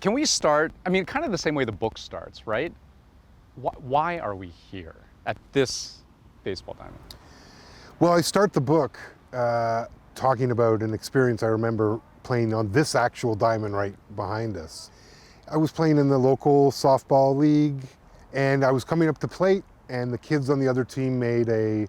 Can we start, I mean, kind of the same way the book starts, right? Why are we here at this baseball diamond? Well, I start the book talking about an experience I remember playing on this actual diamond right behind us. I was playing in the local softball league, and I was coming up to plate, and the kids on the other team made a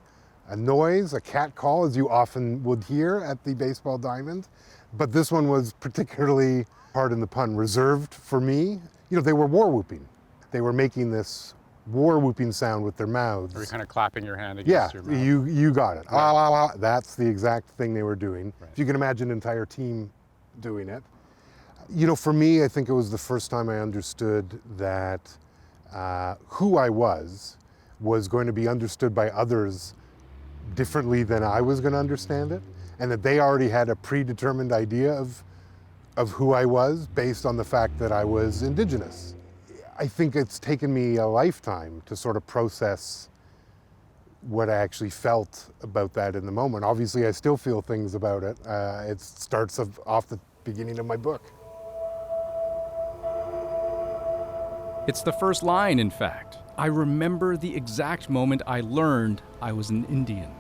noise, a cat call, as you often would hear at the baseball diamond. But this one was particularly, pardon the pun, reserved for me. You know, they were war whooping. They were making this war whooping sound with their mouths. Are you kind of clapping your hand against your mouth? Yeah, you got it. Right. Ah, la, la. That's the exact thing they were doing. Right. If you can imagine an entire team doing it. You know, for me, I think it was the first time I understood that who I was going to be understood by others differently than I was going to understand it, and that they already had a predetermined idea of who I was based on the fact that I was Indigenous. I think it's taken me a lifetime to sort of process what I actually felt about that in the moment. Obviously, I still feel things about it. It starts off the beginning of my book. It's the first line, in fact. I remember the exact moment I learned I was an Indian,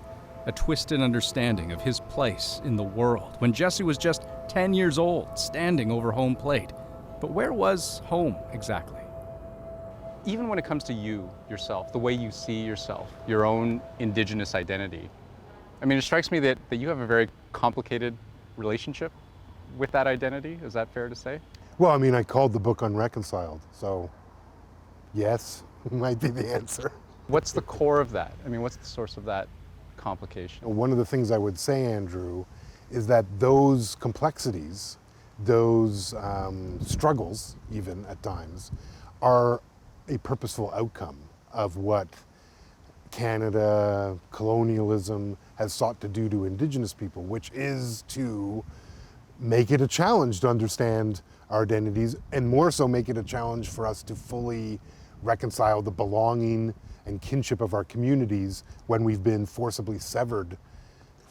a twisted understanding of his place in the world, when Jesse was just 10 years old, standing over home plate. But where was home exactly? Even when it comes to you, yourself, the way you see yourself, your own Indigenous identity, I mean, it strikes me that you have a very complicated relationship with that identity. Is that fair to say? Well, I mean, I called the book Unreconciled, so yes, might be the answer. What's the core of that? I mean, what's the source of that complication? One of the things I would say, Andrew, is that those complexities, those struggles, even at times, are a purposeful outcome of what Canada, colonialism has sought to do to Indigenous people, which is to make it a challenge to understand our identities, and more so make it a challenge for us to fully reconcile the belonging and kinship of our communities when we've been forcibly severed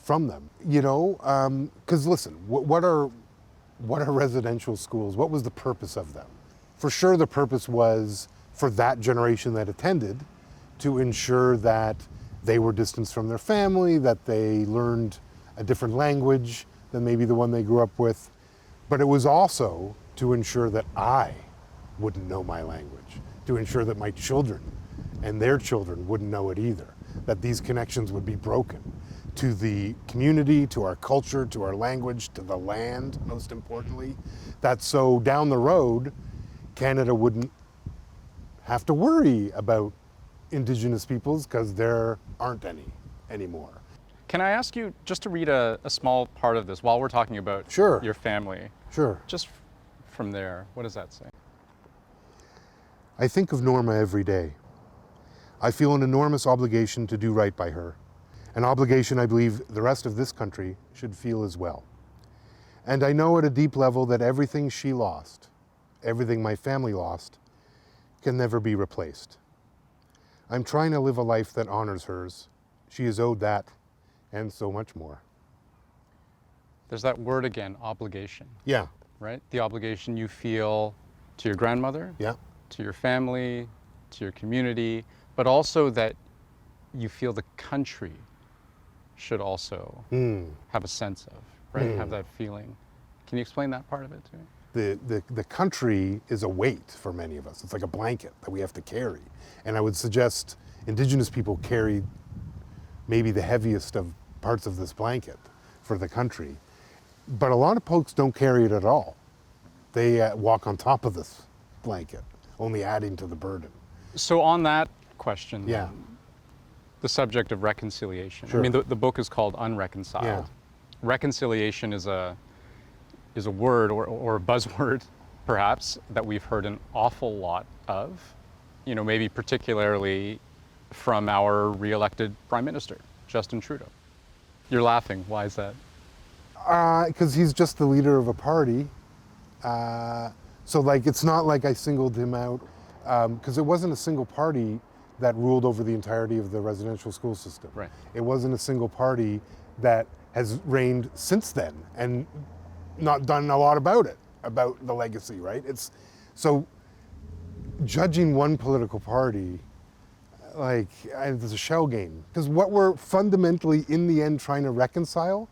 from them. You know, because listen, what are residential schools? What was the purpose of them? For sure, the purpose was for that generation that attended to ensure that they were distanced from their family, that they learned a different language than maybe the one they grew up with. But it was also to ensure that I wouldn't know my language, to ensure that my children and their children wouldn't know it either, that these connections would be broken to the community, to our culture, to our language, to the land, most importantly, that so down the road, Canada wouldn't have to worry about Indigenous peoples because there aren't any anymore. Can I ask you just to read a small part of this while we're talking about Sure. your family? Sure. Just from there, what does that say? I think of Norma every day. I feel an enormous obligation to do right by her, an obligation I believe the rest of this country should feel as well. And I know at a deep level that everything she lost, everything my family lost, can never be replaced. I'm trying to live a life that honors hers. She is owed that and so much more. There's that word again, obligation. Yeah. Right? The obligation you feel to your grandmother, Yeah. to your family, to your community, but also that you feel the country should also have a sense of, right? Have that feeling. Can you explain that part of it to me? The country is a weight for many of us. It's like a blanket that we have to carry. And I would suggest Indigenous people carry maybe the heaviest of parts of this blanket for the country. But a lot of folks don't carry it at all. They walk on top of this blanket, only adding to the burden. So on that question, Yeah. the subject of reconciliation. Sure. I mean, the book is called Unreconciled. Yeah. Reconciliation is a word or a buzzword, perhaps, that we've heard an awful lot of, you know, maybe particularly from our re-elected Prime Minister, Justin Trudeau. You're laughing, why is that? Because he's just the leader of a party. So like, it's not like I singled him out, because it wasn't a single party that ruled over the entirety of the residential school system. Right. It wasn't a single party that has reigned since then and not done a lot about it. about the legacy, right? It's so judging one political party, like, it's a shell game. Because what we're fundamentally, in the end, trying to reconcile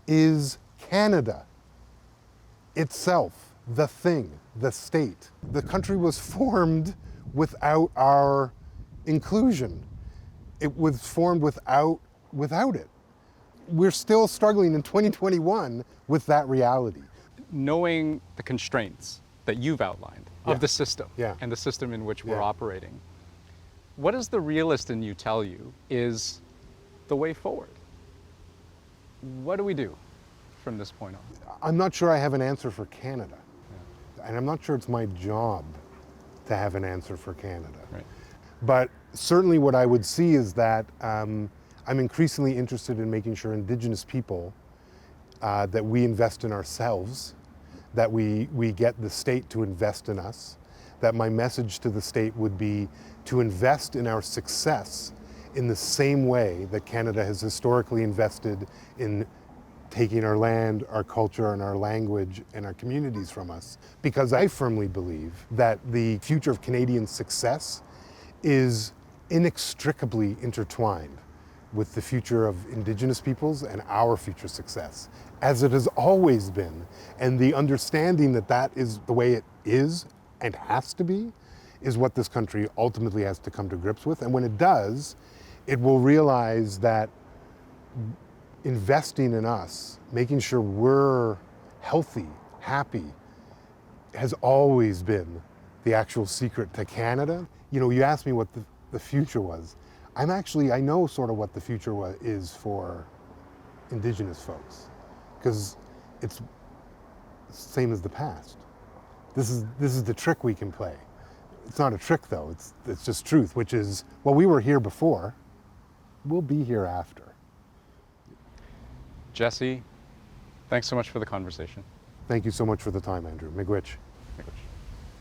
is Canada itself, the thing, the state. The country was formed without our inclusion. It was formed without it. We're still struggling in 2021 with that reality. Knowing the constraints that you've outlined of the system and the system in which we're operating, what does the realist in you tell you is the way forward? What do we do from this point on? I'm not sure I have an answer for Canada. And I'm not sure it's my job to have an answer for Canada. Right. But certainly what I would see is that I'm increasingly interested in making sure Indigenous people, that we invest in ourselves, that we get the state to invest in us, that my message to the state would be to invest in our success in the same way that Canada has historically invested in taking our land, our culture, and our language and our communities from us. Because I firmly believe that the future of Canadian success is inextricably intertwined with the future of Indigenous peoples and our future success, as it has always been. And the understanding that that is the way it is and has to be is what this country ultimately has to come to grips with. And when it does, it will realize that investing in us, making sure we're healthy, happy, has always been the actual secret to Canada. You know, you asked me what the future was. I know sort of what the future is for Indigenous folks, because it's the same as the past. This is the trick we can play. It's not a trick though, it's just truth, which is, well, we were here before, we'll be here after. Jesse, thanks so much for the conversation. Thank you so much for the time, Andrew. Miigwech. Miigwech.